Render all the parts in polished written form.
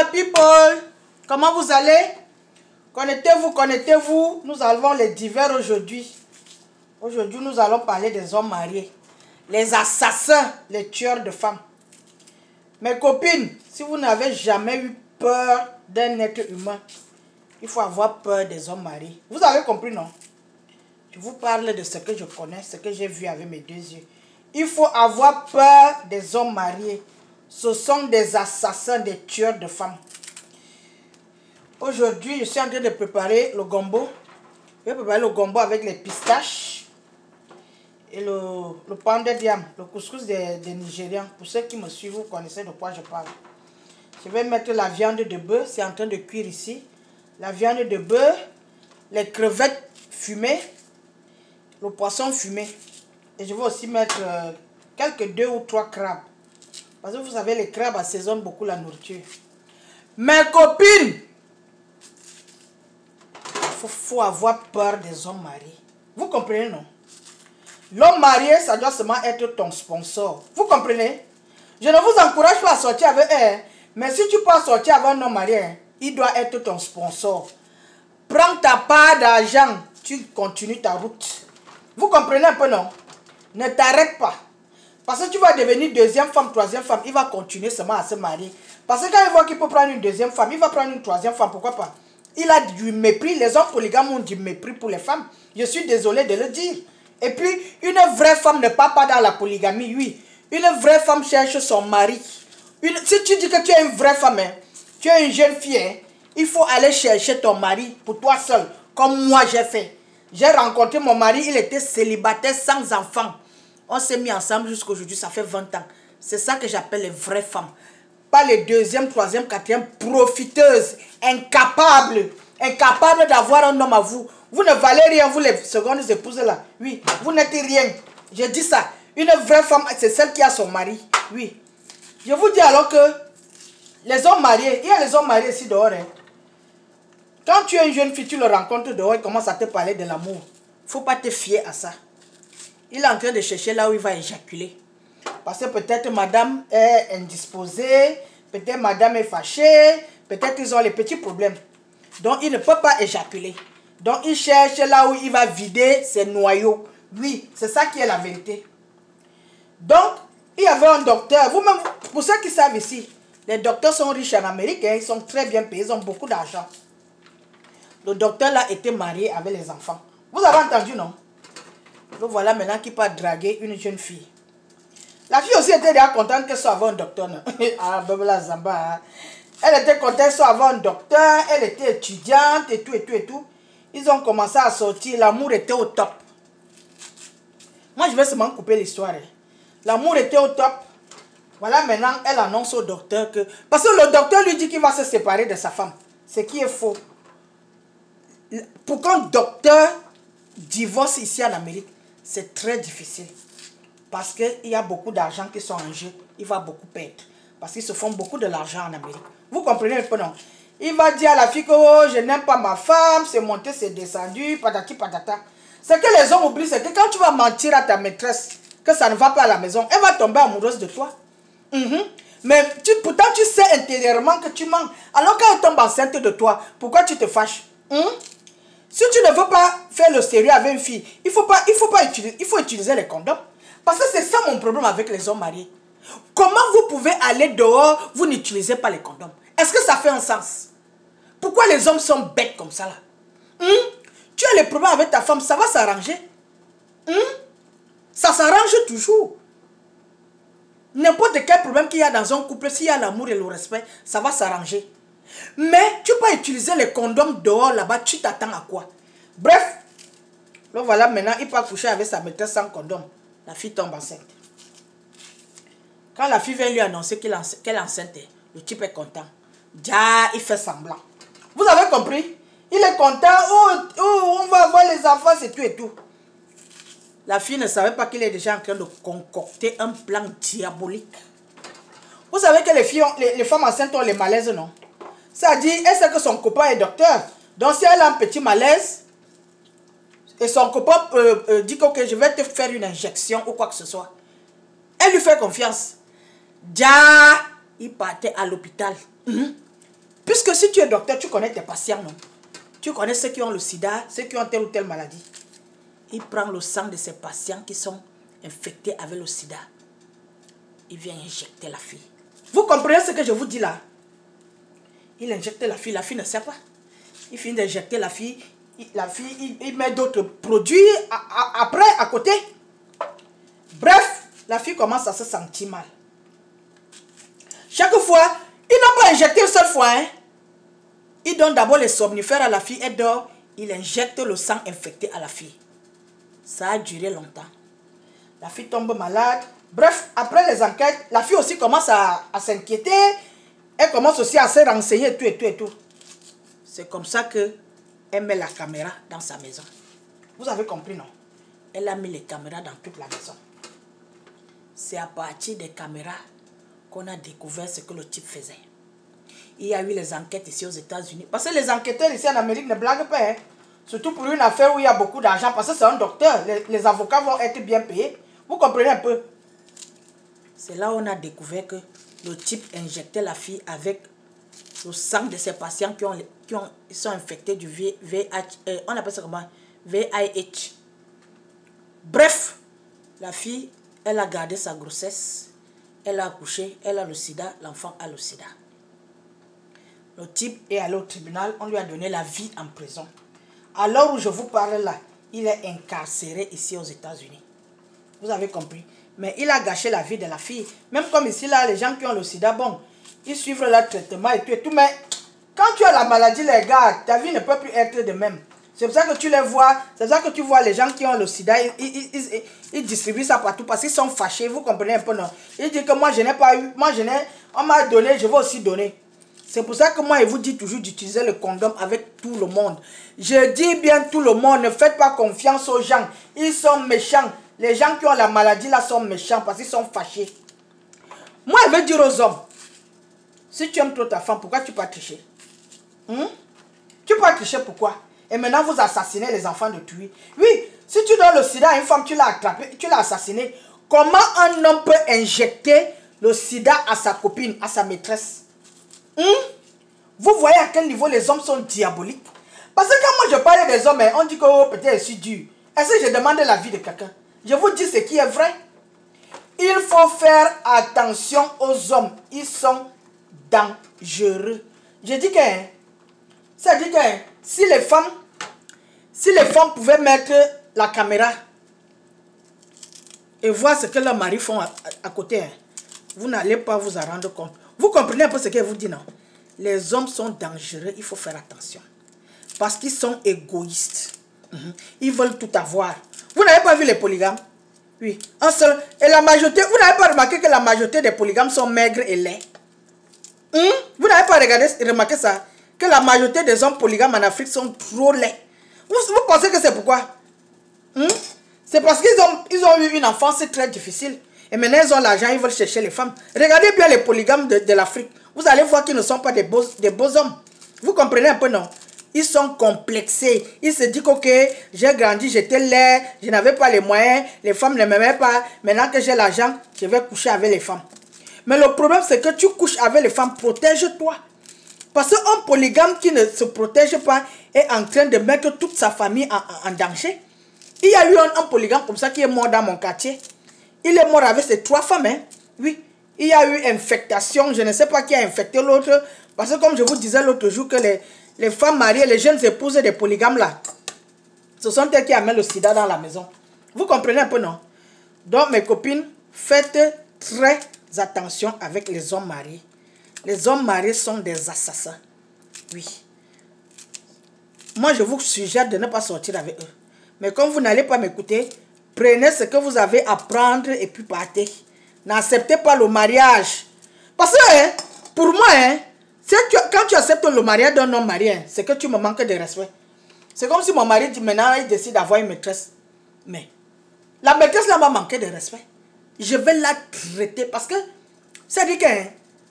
my people, comment vous allez? Connectez-vous, connectez-vous. Nous avons les divers aujourd'hui. Aujourd'hui, nous allons parler des hommes mariés. Les assassins, les tueurs de femmes. Mes copines, si vous n'avez jamais eu peur d'un être humain, il faut avoir peur des hommes mariés. Vous avez compris, non? Je vous parle de ce que je connais, ce que j'ai vu avec mes deux yeux. Il faut avoir peur des hommes mariés. Ce sont des assassins, des tueurs de femmes. Aujourd'hui, je suis en train de préparer le gombo. Je vais préparer le gombo avec les pistaches et le pounded yam, le couscous des Nigérians. Pour ceux qui me suivent, vous connaissez de quoi je parle. Je vais mettre la viande de bœuf, c'est en train de cuire ici. La viande de bœuf, les crevettes fumées, le poisson fumé. Et je vais aussi mettre quelques 2 ou 3 crabes. Parce que vous savez, les crabes assaisonnent beaucoup la nourriture. Mes copines, il faut avoir peur des hommes mariés. Vous comprenez, non? L'homme marié, ça doit seulement être ton sponsor. Vous comprenez? Je ne vous encourage pas à sortir avec eux. Mais si tu peux sortir avec un homme marié, il doit être ton sponsor. Prends ta part d'argent, tu continues ta route. Vous comprenez un peu, non? Ne t'arrête pas. Parce que tu vas devenir deuxième femme, troisième femme. Il va continuer seulement à se marier. Parce que quand il voit qu'il peut prendre une deuxième femme, il va prendre une troisième femme. Pourquoi pas? Il a du mépris. Les hommes polygames ont du mépris pour les femmes. Je suis désolé de le dire. Et puis, une vraie femme ne part pas dans la polygamie, oui. Une vraie femme cherche son mari. Si tu dis que tu es une vraie femme, hein, tu es une jeune fille, hein, il faut aller chercher ton mari pour toi seul. Comme moi j'ai fait. J'ai rencontré mon mari, il était célibataire sans enfant. On s'est mis ensemble jusqu'à aujourd'hui, ça fait 20 ans. C'est ça que j'appelle les vraies femmes. Pas les deuxième, troisième, quatrième, profiteuses, incapables. Incapables d'avoir un homme à vous. Vous ne valez rien, vous les secondes épouses là. Oui, vous n'êtes rien. Je dis ça. Une vraie femme, c'est celle qui a son mari. Oui. Je vous dis alors que les hommes mariés, il y a les hommes mariés ici dehors. Hein. Quand tu es une jeune fille, tu le rencontres dehors, il commence à te parler de l'amour. Il ne faut pas te fier à ça. Il est en train de chercher là où il va éjaculer. Parce que peut-être madame est indisposée, peut-être madame est fâchée, peut-être ils ont les petits problèmes. Donc il ne peut pas éjaculer. Donc il cherche là où il va vider ses noyaux. Oui, c'est ça qui est la vérité. Donc, il y avait un docteur. Vous-même, pour ceux qui savent ici, les docteurs sont riches en Amérique, hein, ils sont très bien payés, ils ont beaucoup d'argent. Le docteur là était marié avec les enfants. Vous avez entendu, non? Donc voilà maintenant qu'il part draguer une jeune fille. La fille aussi était déjà contente qu'elle soit avec un docteur. Ah, Babala Zamba. Elle était contente qu'elle soit avec un docteur, elle était étudiante et tout, et tout, et tout. Ils ont commencé à sortir, l'amour était au top. Moi, je vais seulement couper l'histoire. Hein. L'amour était au top. Voilà, maintenant, elle annonce au docteur que... Parce que le docteur lui dit qu'il va se séparer de sa femme. Ce qui est faux. Pour qu'un docteur divorce ici en Amérique, c'est très difficile. Parce qu'il y a beaucoup d'argent qui sont en jeu. Il va beaucoup perdre. Parce qu'ils se font beaucoup de l'argent en Amérique. Vous comprenez un peu, non? Il va dire à la fille que oh, je n'aime pas ma femme, c'est monté, c'est descendu, patati patata. Ce que les hommes oublient, c'est que quand tu vas mentir à ta maîtresse, que ça ne va pas à la maison, elle va tomber amoureuse de toi. Mais pourtant, tu sais intérieurement que tu mens. Alors quand elle tombe enceinte de toi, pourquoi tu te fâches? Si tu ne veux pas faire le sérieux avec une fille, il faut utiliser les condoms. Parce que c'est ça mon problème avec les hommes mariés. Comment vous pouvez aller dehors, vous n'utilisez pas les condoms? Est-ce que ça fait un sens? Pourquoi les hommes sont bêtes comme ça là? Tu as les problèmes avec ta femme, ça va s'arranger. Ça s'arrange toujours. N'importe quel problème qu'il y a dans un couple, s'il y a l'amour et le respect, ça va s'arranger. Mais tu peux utiliser les condoms dehors là-bas, tu t'attends à quoi? Bref, donc voilà, maintenant il peut coucher avec sa maîtresse sans condom. La fille tombe enceinte. Quand la fille vient lui annoncer qu'elle est enceinte, le type est content. Déjà, il fait semblant. Vous avez compris? Il est content. Oh, on va avoir les enfants, c'est tout et tout. La fille ne savait pas qu'il est déjà en train de concocter un plan diabolique. Vous savez que les femmes enceintes ont les malaises, non? Ça dit, elle sait que son copain est docteur. Donc si elle a un petit malaise, et son copain dit que okay, je vais te faire une injection ou quoi que ce soit. Elle lui fait confiance. Déjà, il partait à l'hôpital. Puisque si tu es docteur, tu connais tes patients, non? Tu connais ceux qui ont le sida, ceux qui ont telle ou telle maladie. Il prend le sang de ces patients qui sont infectés avec le sida. Il vient injecter la fille. Vous comprenez ce que je vous dis là? Il injecte la fille ne sait pas. Il finit d'injecter la fille, il met d'autres produits après, à côté. Bref, la fille commence à se sentir mal. Chaque fois, ils n'ont pas injecté une seule fois. Hein. Ils donnent d'abord les somnifères à la fille, elle dort. Il injecte le sang infecté à la fille. Ça a duré longtemps. La fille tombe malade. Bref, après les enquêtes, la fille aussi commence à s'inquiéter. Elle commence aussi à se renseigner, tout et tout. C'est comme ça qu'elle met la caméra dans sa maison. Vous avez compris, non? Elle a mis les caméras dans toute la maison. C'est à partir des caméras qu'on a découvert ce que le type faisait. Il y a eu les enquêtes ici aux États-Unis. Parce que les enquêteurs ici en Amérique ne blaguent pas. Hein? Surtout pour une affaire où il y a beaucoup d'argent. Parce que c'est un docteur. Les avocats vont être bien payés. Vous comprenez un peu? C'est là où on a découvert que le type injectait la fille avec le sang de ses patients qui sont infectés du VIH. On appelle ça comment? VIH. Bref, la fille, elle a gardé sa grossesse. Elle a accouché. Elle a le sida. L'enfant a le sida. Le type est allé au tribunal. On lui a donné la vie en prison. À l'heure où je vous parle là, il est incarcéré ici aux États-Unis. Vous avez compris? Mais il a gâché la vie de la fille. Même comme ici, là, les gens qui ont le sida, bon, ils suivent leur traitement et tout. Mais quand tu as la maladie, les gars, ta vie ne peut plus être de même. C'est pour ça que tu les vois. C'est pour ça que tu vois les gens qui ont le sida, ils distribuent ça partout parce qu'ils sont fâchés. Vous comprenez un peu, non? Ils disent que moi, je n'ai pas eu. Moi, on m'a donné, je vais aussi donner. C'est pour ça que moi, je vous dis toujours d'utiliser le condom avec tout le monde. Je dis bien tout le monde, ne faites pas confiance aux gens. Ils sont méchants. Les gens qui ont la maladie là sont méchants parce qu'ils sont fâchés. Moi, je veux dire aux hommes, si tu aimes trop ta femme, pourquoi tu peux tricher? Tu peux tricher pourquoi? Et maintenant, vous assassinez les enfants de tuer. Oui, si tu donnes le sida à une femme, tu l'as attrapé, tu l'as assassiné. Comment un homme peut injecter le sida à sa copine, à sa maîtresse? Vous voyez à quel niveau les hommes sont diaboliques? Parce que quand moi je parle des hommes, on dit que oh, peut-être je suis dur. Est-ce que je demande la vie de quelqu'un? Je vous dis ce qui est vrai. Il faut faire attention aux hommes. Ils sont dangereux. Je dis que, ça dit que si les femmes pouvaient mettre la caméra et voir ce que leurs maris font à côté, vous n'allez pas vous en rendre compte. Vous comprenez un peu ce que je vous dis, non? Les hommes sont dangereux, il faut faire attention. Parce qu'ils sont égoïstes. Ils veulent tout avoir. Vous n'avez pas vu les polygames? Oui. Un seul. Et la majorité, vous n'avez pas remarqué que la majorité des polygames sont maigres et laids? Vous n'avez pas remarqué ça? Que la majorité des hommes polygames en Afrique sont trop laids. Vous pensez que c'est pourquoi? C'est parce qu'ils ont eu une enfance très difficile. Et maintenant, ils ont l'argent, ils veulent chercher les femmes. Regardez bien les polygames de l'Afrique. Vous allez voir qu'ils ne sont pas des beaux hommes. Vous comprenez un peu, non? Ils sont complexés. Ils se disent que ok, j'ai grandi, j'étais laid, je n'avais pas les moyens, les femmes ne m'aimaient pas. Maintenant que j'ai l'argent, je vais coucher avec les femmes. Mais le problème, c'est que tu couches avec les femmes, protège-toi. Parce qu'un polygame qui ne se protège pas est en train de mettre toute sa famille en danger. Il y a eu un polygame comme ça qui est mort dans mon quartier. Il est mort avec ses 3 femmes. Hein? Oui, il y a eu infectation. Je ne sais pas qui a infecté l'autre. Parce que comme je vous disais l'autre jour que les femmes mariées, les jeunes épouses des polygames là, ce sont elles qui amènent le sida dans la maison. Vous comprenez un peu, non? Donc mes copines, faites très attention avec les hommes mariés. Les hommes mariés sont des assassins. Oui. Moi, je vous suggère de ne pas sortir avec eux. Mais comme vous n'allez pas m'écouter, prenez ce que vous avez à prendre et puis partez. N'acceptez pas le mariage. Parce que, pour moi, quand tu acceptes le mariage d'un homme marié, c'est que tu me manques de respect. C'est comme si mon mari dit maintenant, il décide d'avoir une maîtresse. Mais la maîtresse là m'a manqué de respect. Je vais la traiter parce que, c'est-à-dire que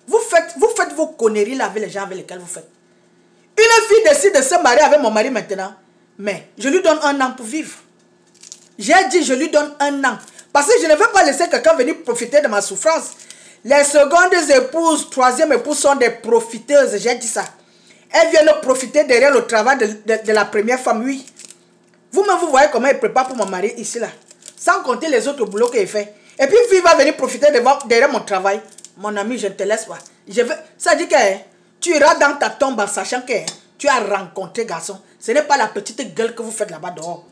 vous faites vos conneries là avec les gens avec lesquels vous faites. Une fille décide de se marier avec mon mari maintenant. Mais je lui donne 1 an pour vivre. J'ai dit je lui donne 1 an. Parce que je ne veux pas laisser quelqu'un venir profiter de ma souffrance. Les secondes épouses, 3e épouses sont des profiteuses. J'ai dit ça. Elles viennent profiter derrière le travail de la première femme, oui. Vous-même, vous voyez comment il prépare pour mon mari ici, là. Sans compter les autres boulots qu'il fait. Et puis, il va venir profiter derrière mon travail. Mon ami, je ne te laisse pas. Ça dit que tu iras dans ta tombe en sachant que tu as rencontré garçon. Ce n'est pas la petite gueule que vous faites là-bas dehors.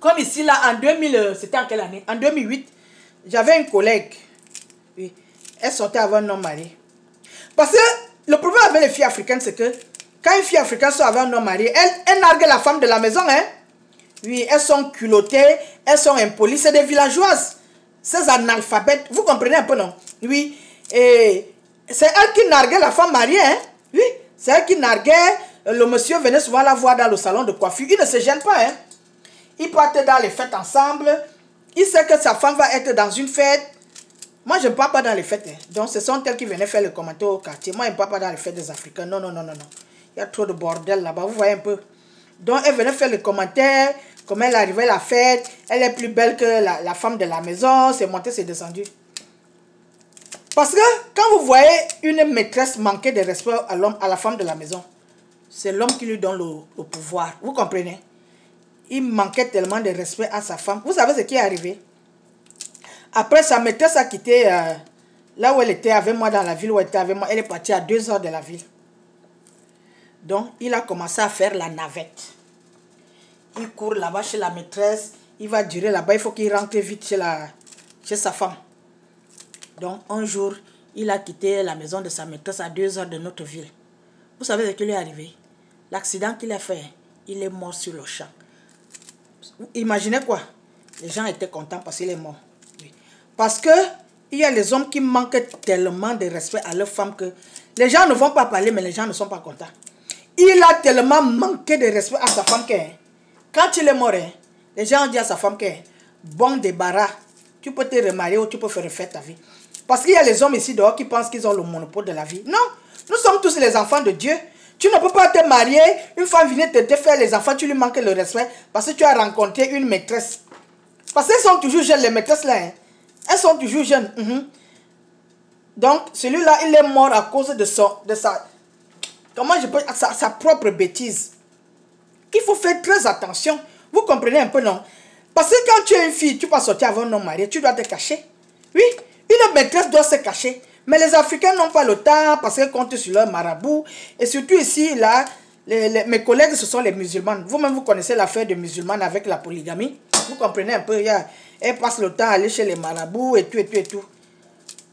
Comme ici, là, en 2000, c'était en quelle année? En 2008, j'avais une collègue. Oui. Elle sortait avec un homme marié. Parce que le problème avec les filles africaines, c'est que quand une fille africaine sort avec un homme marié, elle nargue la femme de la maison, hein. Oui, elles sont culottées, elles sont impolies, c'est des villageoises. Ces analphabètes, vous comprenez un peu, non? Oui, et c'est elle qui narguait la femme mariée, hein? Oui, c'est elle qui narguait, le monsieur venait souvent la voir dans le salon de coiffure, il ne se gêne pas, hein? Ils partent dans les fêtes ensemble, il sait que sa femme va être dans une fête. Moi, je ne pars pas dans les fêtes, hein. Donc ce sont elles qui venaient faire le commentaire au quartier. Moi, je ne pars pas dans les fêtes des Africains, non, non, non, non, non. Il y a trop de bordel là-bas, vous voyez un peu. Donc elle venait faire le commentaire. Comment elle arrivait à la fête, elle est plus belle que la femme de la maison, c'est monté, c'est descendu. Parce que quand vous voyez une maîtresse manquer de respect à la femme de la maison, c'est l'homme qui lui donne le pouvoir. Vous comprenez? Il manquait tellement de respect à sa femme. Vous savez ce qui est arrivé? Après, sa maîtresse a quitté là où elle était avec moi, dans la ville où elle était avec moi. Elle est partie à 2 heures de la ville. Donc, il a commencé à faire la navette. Il court là-bas chez la maîtresse, il va durer là-bas, il faut qu'il rentre vite chez sa femme. Donc, un jour, il a quitté la maison de sa maîtresse à 2 heures de notre ville. Vous savez ce qui lui est arrivé? L'accident qu'il a fait, il est mort sur le champ. Imaginez quoi? Les gens étaient contents parce qu'il est mort. Oui. Parce que il y a les hommes qui manquent tellement de respect à leur femme que les gens ne vont pas parler, mais les gens ne sont pas contents. Il a tellement manqué de respect à sa femme que quand il est mort, les gens ont dit à sa femme que bon débarras, tu peux te remarier ou tu peux faire refaire ta vie. Parce qu'il y a les hommes ici dehors qui pensent qu'ils ont le monopole de la vie. Non, nous sommes tous les enfants de Dieu. Tu ne peux pas te marier, une femme vient te faire les enfants, tu lui manques le respect parce que tu as rencontré une maîtresse. Parce qu'elles sont toujours jeunes, les maîtresses là. Hein. Elles sont toujours jeunes. Donc, celui-là, il est mort à cause de sa propre bêtise. Il faut faire très attention. Vous comprenez un peu, non? Parce que quand tu es une fille, tu peux sortir avec un homme marié, tu dois te cacher. Oui, une maîtresse doit se cacher. Mais les Africains n'ont pas le temps parce qu'ils comptent sur leur marabout. Et surtout ici, là, mes collègues, ce sont les musulmanes. Vous-même, vous connaissez l'affaire des musulmanes avec la polygamie. Vous comprenez un peu, elles passent le temps à aller chez les marabouts et tout, et tout, et tout.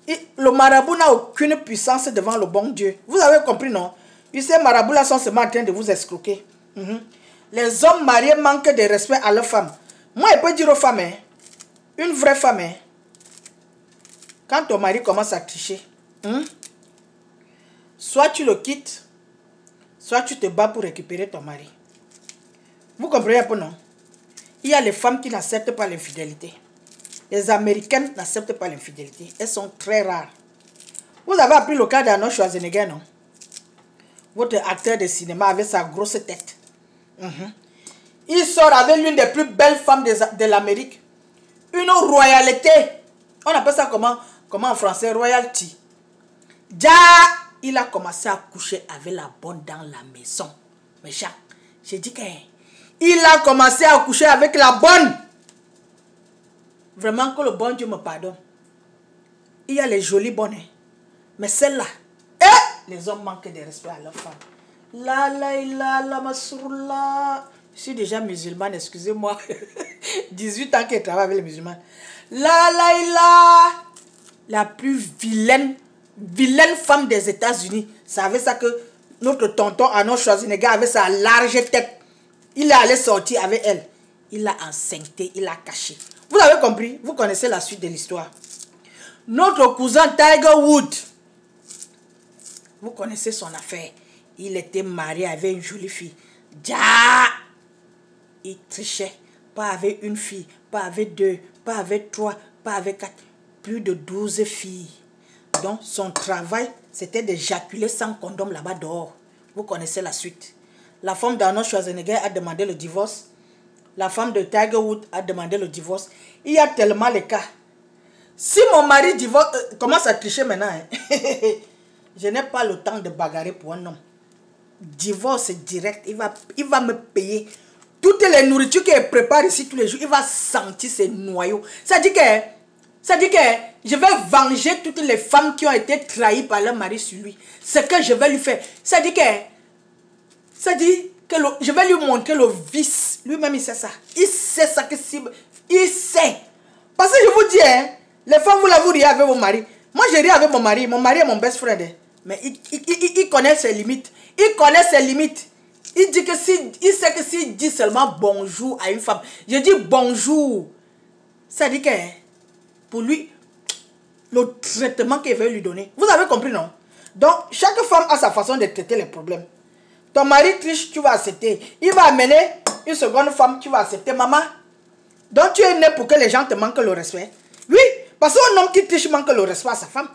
Et le marabout n'a aucune puissance devant le bon Dieu. Vous avez compris, non? Et ces marabouts-là sont seulement en train de vous escroquer. Les hommes mariés manquent de respect à leurs femmes. Moi, je peux dire aux femmes, hein, une vraie femme, hein, quand ton mari commence à tricher, soit tu le quittes, soit tu te bats pour récupérer ton mari. Vous comprenez un peu, non? Il y a les femmes qui n'acceptent pas l'infidélité. Les Américaines n'acceptent pas l'infidélité. Elles sont très rares. Vous avez appris le cas d'Arnold Schwarzenegger, non? Votre acteur de cinéma avec sa grosse tête. Il sort avec l'une des plus belles femmes de l'Amérique. Une royauté. On appelle ça comment en français? Royalty. Déjà, il a commencé à coucher avec la bonne dans la maison. Mais Jacques, j'ai dit qu'il a commencé à coucher avec la bonne. Vraiment que le bon Dieu me pardonne. Il y a les jolies bonnes. Mais celle-là, les hommes manquent de respect à leur femme. Je suis déjà musulmane, excusez-moi. 18 ans qu'elle travaille avec les musulmans. La plus vilaine femme des États-Unis. Ça avait ça que notre tonton Arnold Schwarzenegger avait sa large tête. Il est allé sortir avec elle. Il l'a enceinté, il l'a caché. Vous avez compris? Vous connaissez la suite de l'histoire. Notre cousin Tiger Woods. Vous connaissez son affaire. Il était marié avec une jolie fille. Il trichait. Pas avec une fille, pas avec 2, pas avec 3, pas avec 4. Plus de 12 filles. Donc son travail, c'était d'éjaculer sans condom là-bas dehors. Vous connaissez la suite. La femme d'Arnold Schwarzenegger a demandé le divorce. La femme de Tiger Woods a demandé le divorce. Il y a tellement les cas. Si mon mari commence à tricher maintenant, je n'ai pas le temps de bagarrer pour un homme. divorce direct. Il va me payer. Toutes les nourritures qu'il prépare ici tous les jours, il va sentir ces noyaux. Ça dit que je vais venger toutes les femmes qui ont été trahies par leur mari sur lui. Ce que je vais lui faire. Ça dit que je vais lui montrer le vice. Lui-même, il sait ça. Il sait ça que si... Il sait. Parce que je vous dis, hein, les femmes, vous riez avec vos maris. Moi, je ris avec mon mari. Mon mari est mon best friend. Hein. Mais il connaît ses limites. Il connaît ses limites. Il dit que il sait que s'il dit seulement bonjour à une femme, je dis bonjour. Ça dit que pour lui, le traitement qu'il veut lui donner. Vous avez compris, non? Donc, chaque femme a sa façon de traiter les problèmes. Ton mari triche, tu vas accepter. Il va amener une seconde femme, tu vas accepter. Maman, donc tu es né pour que les gens te manquent le respect. Oui, parce qu'un homme qui triche manque le respect à sa femme.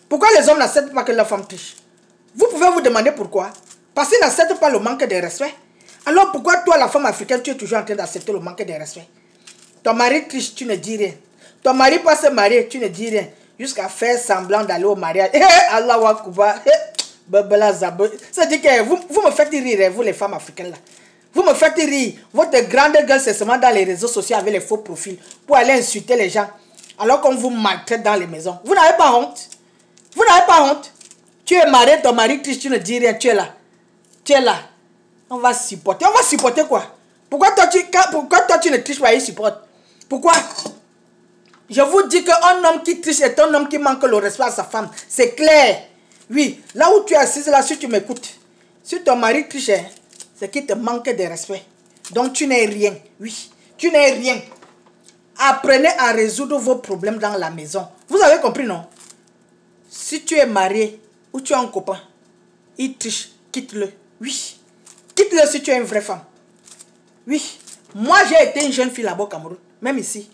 Pourquoi les hommes n'acceptent pas que leur femme triche? Vous pouvez vous demander pourquoi. Parce qu'ils n'acceptent pas le manque de respect. Alors pourquoi toi, la femme africaine, tu es toujours en train d'accepter le manque de respect? Ton mari triche, tu ne dis rien. Ton mari passe se marier, tu ne dis rien. Jusqu'à faire semblant d'aller au mariage. Allah wa kuba. C'est-à-dire que vous me faites rire, vous les femmes africaines là. Vous me faites rire. Votre grande gueule, c'est seulement dans les réseaux sociaux avec les faux profils pour aller insulter les gens. Alors qu'on vous maltraite dans les maisons. Vous n'avez pas honte. Vous n'avez pas honte. Tu es marié, ton mari triche, tu ne dis rien, tu es là. Tu es là. On va supporter. On va supporter quoi? Pourquoi toi tu ne triches pas, il supporte? Pourquoi? Je vous dis qu'un homme qui triche est un homme qui manque le respect à sa femme. C'est clair. Oui, là où tu es assise, là, si tu m'écoutes, si ton mari triche, c'est qu'il te manque de respect. Donc tu n'es rien. Oui, tu n'es rien. Apprenez à résoudre vos problèmes dans la maison. Vous avez compris, non? Si tu es marié ou tu as un copain, il triche, quitte-le. Oui. Quitte-le si tu es une vraie femme. Oui. Moi, j'ai été une jeune fille là-bas au Cameroun. Même ici.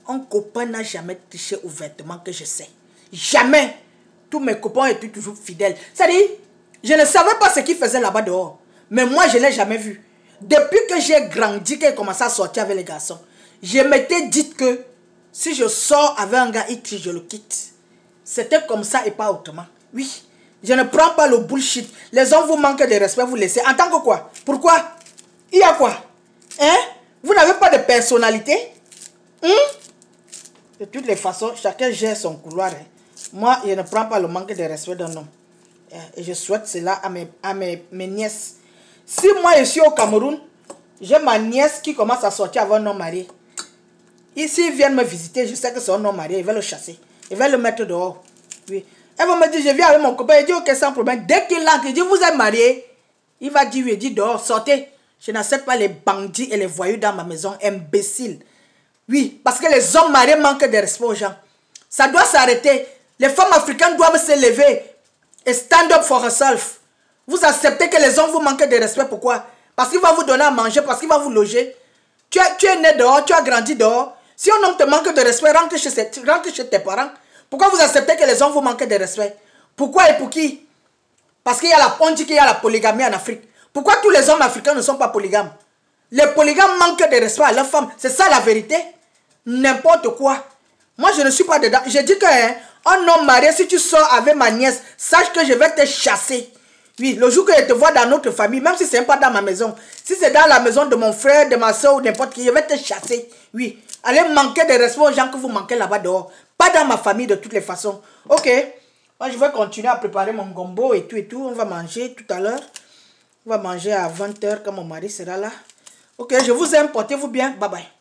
Un copain n'a jamais triché ouvertement que je sais. Jamais. Tous mes copains étaient toujours fidèles. C'est-à-dire, je ne savais pas ce qu'ils faisaient là-bas dehors. Mais moi, je ne l'ai jamais vu. Depuis que j'ai grandi, que j'ai commencé à sortir avec les garçons, je m'étais dit que si je sors avec un gars, il triche, je le quitte. C'était comme ça et pas autrement. Oui. Je ne prends pas le bullshit. Les hommes vous manquent de respect, vous laissez. En tant que quoi? Pourquoi? Il y a quoi? Hein? Vous n'avez pas de personnalité? De toutes les façons, chacun gère son couloir. Hein. Moi, je ne prends pas le manque de respect d'un homme. Et je souhaite cela à mes nièces. Si moi, je suis au Cameroun, j'ai ma nièce qui commence à sortir avec un homme marié. Ici, ils viennent me visiter, je sais que c'est un homme marié, ils veulent le chasser. Ils veulent le mettre dehors. Oui. Elle va me dire, je viens avec mon copain. Il dit, ok, sans problème. Dès qu'il entre, il dit, vous êtes marié. Il va dire, oui, il dit, dehors, sortez. Je n'accepte pas les bandits et les voyous dans ma maison. Imbécile. Oui, parce que les hommes mariés manquent de respect aux gens. Ça doit s'arrêter. Les femmes africaines doivent se lever et stand up for herself. Vous acceptez que les hommes vous manquent de respect. Pourquoi? Parce qu'il va vous donner à manger, parce qu'il va vous loger. Tu es né dehors, tu as grandi dehors. Si un homme te manque de respect, rentre chez tes parents. Pourquoi vous acceptez que les hommes vous manquent de respect? Pourquoi et pour qui? Parce on dit qu'il y a la polygamie en Afrique. Pourquoi tous les hommes africains ne sont pas polygames? Les polygames manquent de respect à leurs femmes. C'est ça la vérité. N'importe quoi. Moi, je ne suis pas dedans. Je dis qu'un homme marié, si tu sors avec ma nièce, sache que je vais te chasser. Oui, le jour que je te vois dans notre famille, même si ce n'est pas dans ma maison, si c'est dans la maison de mon frère, de ma soeur ou n'importe qui, je vais te chasser. Oui, allez manquer de respect aux gens que vous manquez là-bas dehors. Pas dans ma famille de toutes les façons. Ok, moi je vais continuer à préparer mon gombo et tout. On va manger tout à l'heure. On va manger à 20 h quand mon mari sera là. Ok, je vous aime, portez-vous bien. Bye bye.